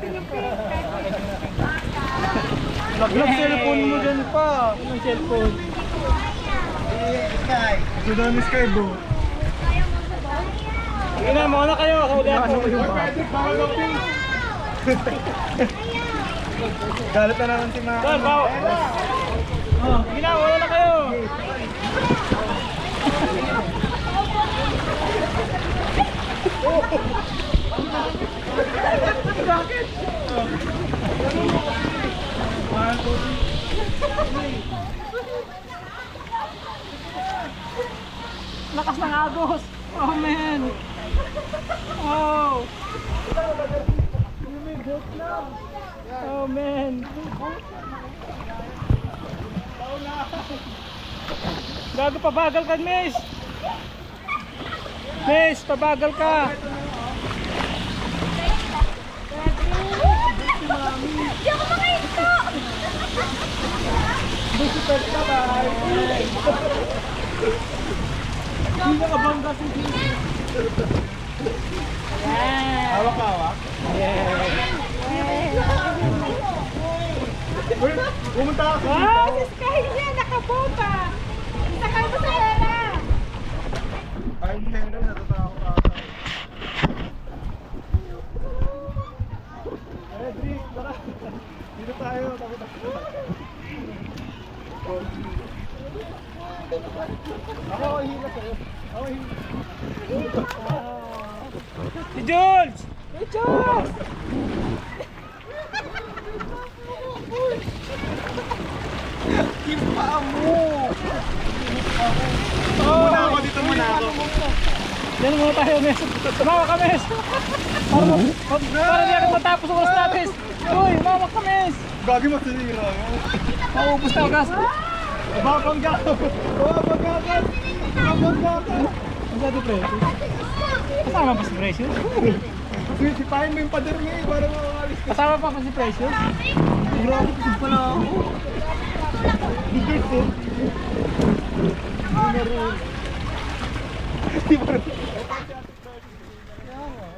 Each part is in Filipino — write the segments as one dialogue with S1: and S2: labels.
S1: natin yung pink.
S2: Vlog cellphone mo dyan pa.
S3: Anong cellphone?
S2: Sky. Ito na ni Sky bro.
S3: Sige na, mauna kayo. Kauli ako.
S2: Galit na naman si Mama.
S3: Doon, bawa. Oh, sige na, mauna na kayo. Lakas ng agos. Oh man. Oh. Oh man. Gago, pabagal ka, Miss. Miss, pabagal ka.
S1: Hindi ako makahinto!
S3: Hindi na kabangga si
S2: Hawak-hawak. Pumunta ako.
S1: Ah, si Sky niya, nakabomba! Sakay mo sa hera!
S2: Ay, hindi na natatakot ako. Drik, tara. Dito tayo. Takot ako. Ako, hila sa'yo. Ako, hila.
S3: Si Jules! Si Jules!
S2: Kimpa mo!
S3: Oh,
S2: Muna ako, dito muna ako.
S3: yan muna tayo, Miss. Tumawa ka, Miss. Para di agad matapos ang oras natin. Uy, mawa ka, Miss.
S2: Gagi masinira yun.
S3: Maubos na ang gas.
S2: Babangga! Babangga ka! Babangga ka!
S3: Ang sabi, Precious. Kasama pa si Precious?
S2: Sipahin mo yung pader niya eh, para makawalis ka.
S3: Kasama pa si Precious?
S2: Grabe, kusog pala ako. Bigat eh. Di ba rin?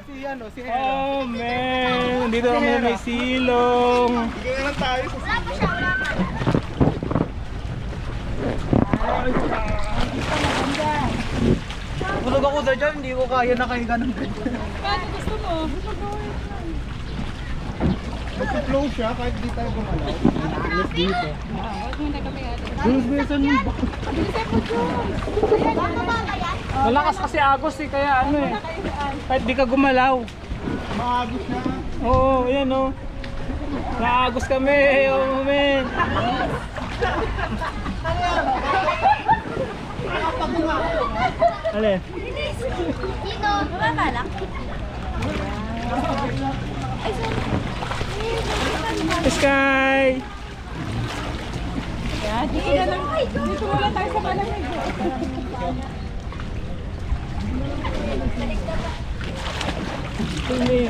S2: Si ano, si Hera.
S3: Oh, man. Dito kami na may silong.
S2: Bigyan na lang tayo sa
S1: Wala pa siya, wala pa.
S2: Busog ako sa dyan, hindi ko kaya nakahiga ng ganyan.
S1: Paano gusto mo?
S2: Mag-flow siya kahit di tayo gumalaw.
S1: Huwag muna kami ate.
S2: Bilis-bilisan mo ba?
S1: Bilisan mo, Jules! Baka ba yan?
S3: Malakas kasi agos eh, kaya ano eh. Kahit di ka gumalaw.
S2: Maagos na.
S3: Oo, yan oh. Naagos kami, oh man. Alin?
S1: Dito, mabalak.
S3: Sky!
S1: Yan, dito na lang. Dito muna tayo sa malamig.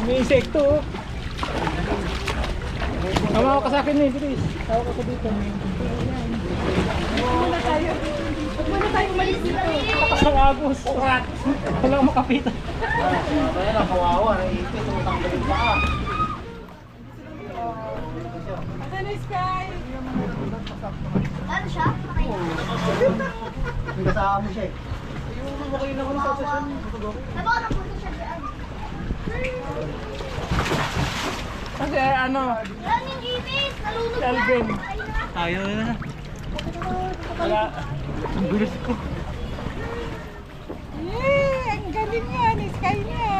S3: May insekto oh. Tama ka sa akin eh, Chris. Tawag ako dito.
S1: Muna tayo. Huwag muna tayo umalis dito.
S3: Lakas ng agos. Rat. Wala akong makapitan.
S2: Kaya na, kawawa. Naipit, tumutanggalin pa ka.
S1: Ano, Sky? Ano siya?
S2: May kasama siya eh. Ayun, makain ako sa sasyon.
S1: Nabaka na punta siya dyan.
S3: Kasi ano,
S1: Yan yung ibis! Nalunod na!
S3: Alvin.
S1: Ayun na.
S3: Ayaw na. Wala. Ang gulis ko.
S1: Ang galing niya, ni Sky niya.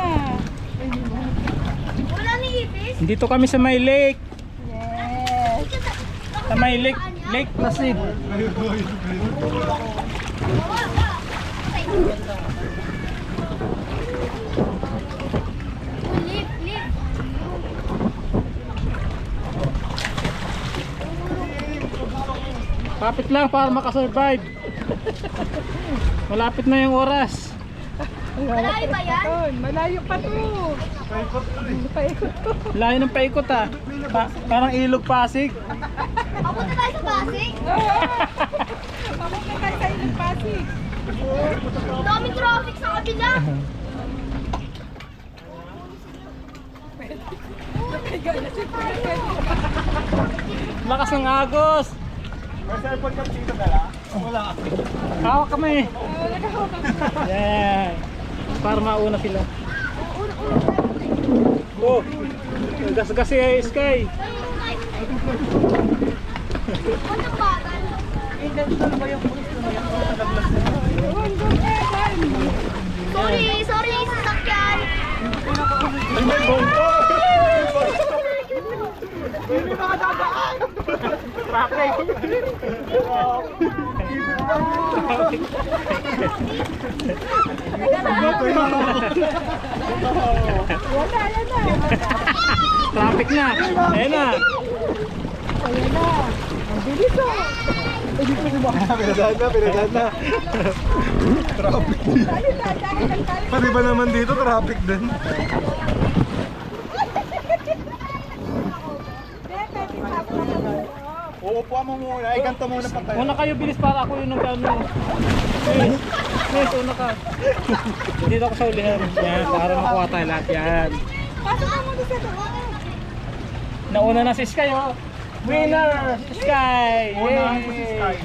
S1: Wala ni ibis?
S3: Dito kami sa may lake.
S1: Yes.
S3: Sa may lake. Lake Placid.
S1: Lip, lip.
S3: Kapit lang para makasurvive. Malapit na yung oras.
S1: Malayo ba yan?
S4: Malayo pa to. Paikot to.
S3: Layo ng paikot ah. Parang ilog Pasig.
S1: Papunta tayo sa Pasig.
S4: Papunta tayo sa Ilog Pasig.
S1: Ang daming traffic sa kabila.
S3: Lakas ng agos.
S2: May cellphone ka dito dala? Wala.
S3: Hawak kami. Yan. Para mauna sila. Oh. Gas-gas si Sky.
S5: Sorry, sasakyan.
S3: Traffic na. Ayan na.
S2: Pinadaan na. Traffic din. Pati ba naman dito, traffic din. Uupo mo muna, ay ganito muna pa tayo.
S3: Una kayo, bilis para ako yung nag-ano. Yes, una ka. Dito ako sa ulihan. Yan, para makuha tayo lahat yan.
S4: Pasok ka muna sa loob.
S3: Nauna na si Sky, oh. Winner! Sky!
S2: Unahan ko si Sky.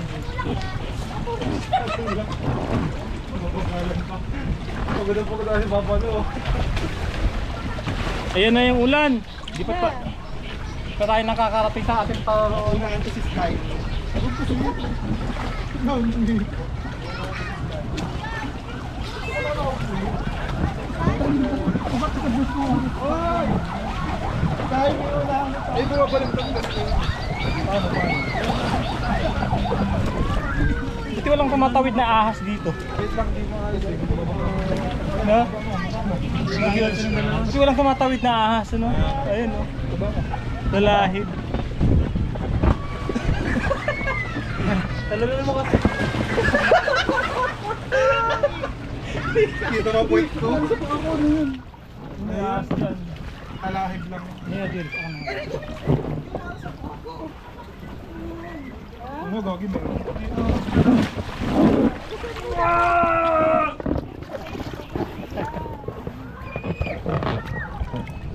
S2: Pagod na si Papa no.
S3: Ayan na yung ulan. Di pa tayo nakakarating sa ating paro.
S2: Unahan ko si Sky. No, hindi. Sky, may unahan ko. Ay, bumabalik ng gasto. Paano?
S3: Buti walang tumatawid na ahas dito.
S2: Wait lang, di mo alis eh.
S3: No? Buti walang tumatawid na ahas, ano? Ayun, no? Lalahid. Talala mo kasi.
S2: Kita mo point ko.
S3: May ahas dyan.
S2: Talahib lang.
S3: Ayan, dito.
S2: Ano, gagi ba?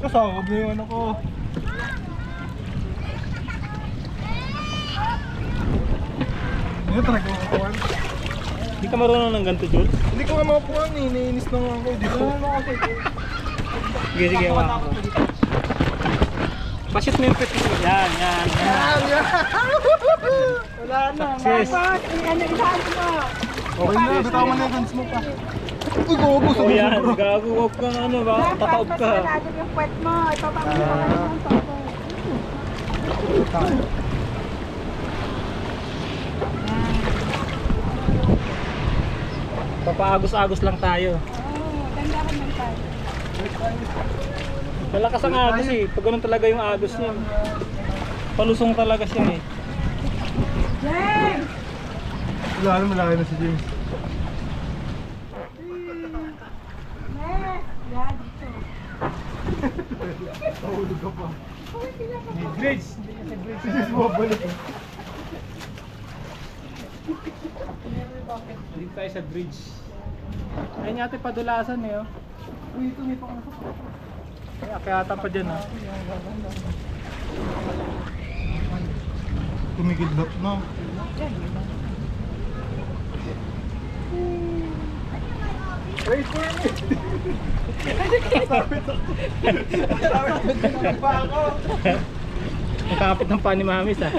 S2: Kasawag na yung ano ko. Ano talaga makakuhan?
S3: Hindi ka marunong ng ganito, Jules?
S2: Hindi ko nga makakuhan eh, naiinis na nga ako. Dito.
S3: Sige, sige, wala ako. Pasyot mo yung pet. Yan, yan, yan.
S2: Wala na.
S3: Sis.
S4: Isaan mo.
S2: Okay na, bitaw mo na yung guns mo pa. Uy, gogo sa
S3: Oh yan, gago, huwag kang ano ba? Tataob ka.
S4: Pasok yung puwet mo. Ito pa mo yung toto.
S3: Papaagos-agos lang tayo.
S4: Oo, ganda ka ng tayo.
S3: Malakas ang agos eh. Pag ganun talaga yung agos niya. Palusong talaga siya eh.
S4: James!
S2: Wala na, malaki na si James.
S4: Yan, dito.
S2: Nahulog ka pa.
S3: May bridge. Hindi kasi bridge.
S2: Si James mabalik.
S3: Dito tayo sa bridge. Ayun yata padulasan eh oh. Uy, ito may pangasok. Ay, akyatan pa dyan ah.
S2: Tumigidlap na. Wait for me! Sabit pa ako!
S3: Ang kapit ng pa ni Mamis ah.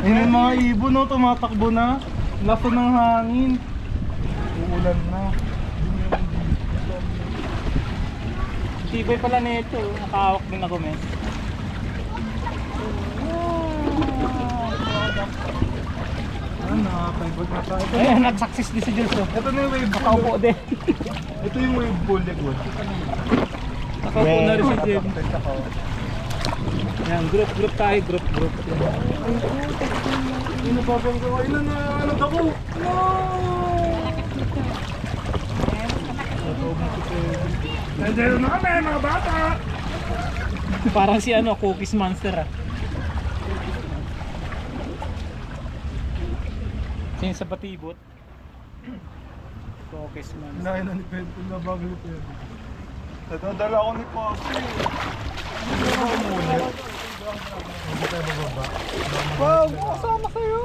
S2: Ayun yung mga ibon no, tumatakbo na. Laso ng hangin. Uulan na.
S3: Tibay pala nito. Nakahawak din ako men.
S2: Ano, nakakaibag na tayo.
S3: Ayun, nag-success din si Jules oh.
S2: Ito na yung wave pool.
S3: Nakaupo din.
S2: Ito yung wave pool, likod.
S3: Nakaupo na rin si Jim. Yan, group tayo, group.
S2: Ano ba bang ko? Ayun na, ano ako? Nandito na kami, mga bata!
S3: Parang si ano, Cookies Monster ah. Sino sa Batibot? Cookies Monster.
S2: Inahin na ni Pedro na bago ni Pedro. Nadadala ako ni Poppy. Hindi ako umulit. Hindi tayo bababa.
S3: Wow, kasama kayo.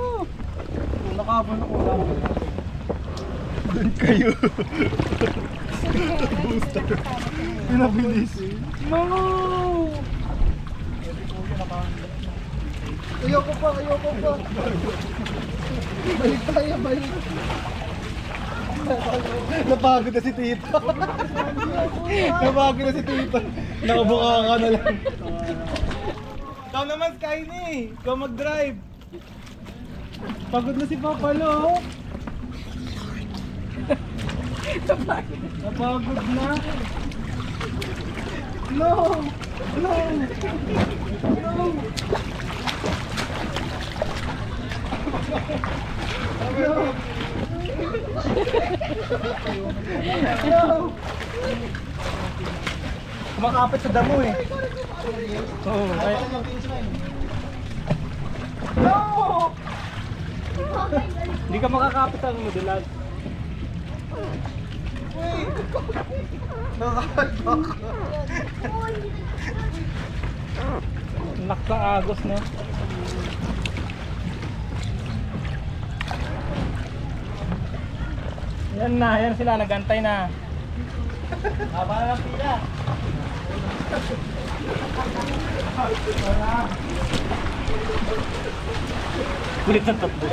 S2: Nakabon ako lang. Doon kayo. Booster. Pinabilis.
S3: No!
S2: Ayoko pa. Balik tayo, balik. Napagod na si Tito. Napagod na si Tito. Nakabuka ka na lang. Ikaw naman, Skyny. Ikaw mag-drive. Pagod na si Papa Lo. Napagod na. No! No! No!
S3: Kumakapit sa damo eh. Oo. Ay, hindi ka makakapit sa modular. Naksa agos no. Yan sila nagantay na.
S2: Haba na ng pila.
S3: Kulit ng tatlo.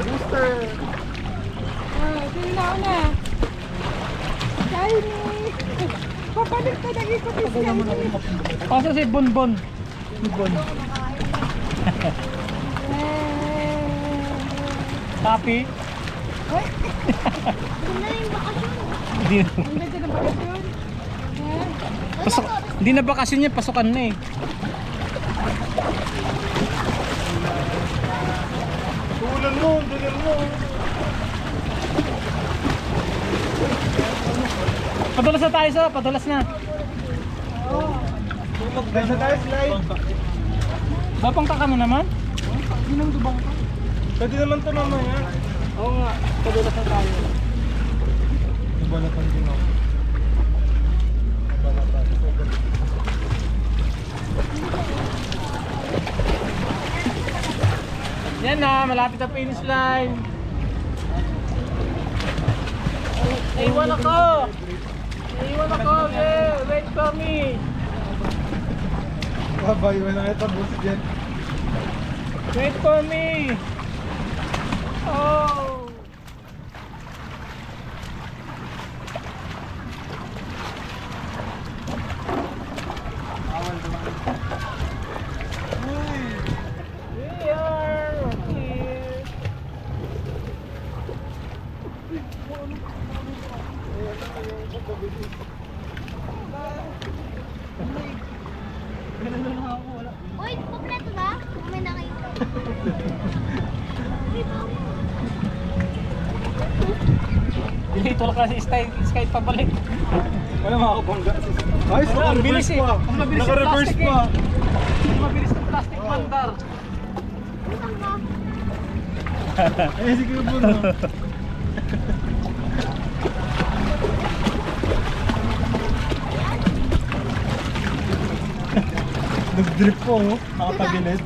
S2: Booster.
S1: Tinaw na. Shiny. Papalik ka na ikot yung Shiny.
S3: Kaso si Bonbon. Bonbon. Happy?
S1: Hoy,
S5: Kung na yung bakasyon.
S3: Hindi na.
S1: ang ganda ng bakasyon.
S3: Pasok. Hindi na bakasyon yan, pasukan na eh.
S2: Tulan mo.
S3: Padulas na tayo sa, padulas na.
S2: Nasa tayo slide.
S3: Bapang ka mo naman?
S2: Pwede naman ito mamaya.
S3: Oo nga, padulas na tayo.
S2: Nabalatan din ako.
S3: Yan na, malapit na finish line. Naiwan ako! Yeah! Wait for me!
S2: Babay, wala ito boost dyan.
S3: Wait for me! Oh! We are here!
S5: Uy, kompleto na? Kung may nakita.
S3: Tulak na si Sky pabalik.
S2: Wala makakabangga. Ay,
S3: Wala, ang bilis eh.
S2: pa.
S3: Ang mabilis yung
S2: Naka-reverse
S3: plastic
S2: pa.
S3: Ang mabilis ng plastic mandar.
S5: Saan ka?
S2: Eh, sige po no. Nag-drip po, oh. Nakatagilid.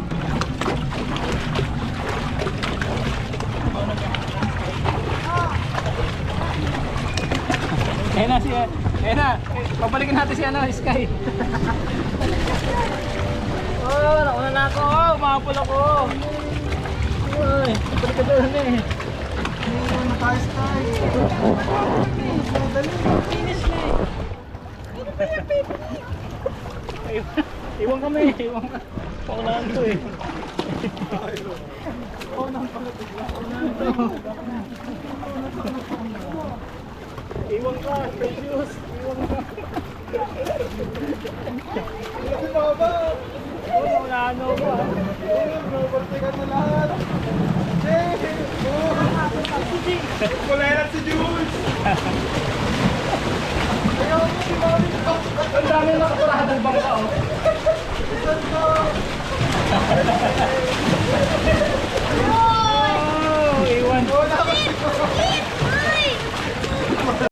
S3: Ayan na. Pabalikin natin si Sky. Oh, nauna na ako. Oh, umapol ako. Uy, balik ka doon eh.
S1: Finish na
S3: Iwan kami. Paunahan to eh. Iwan ka, precious. Iwan ka.
S2: Kasi baba.
S3: Paunahan ako ah.
S2: Nabartikan na lahat. Hey! Oh! Ayan si Jules! Ayaw mo si Mami ko!
S3: Ang dami nakaturahan ng bangka, oh.
S2: Isan ko!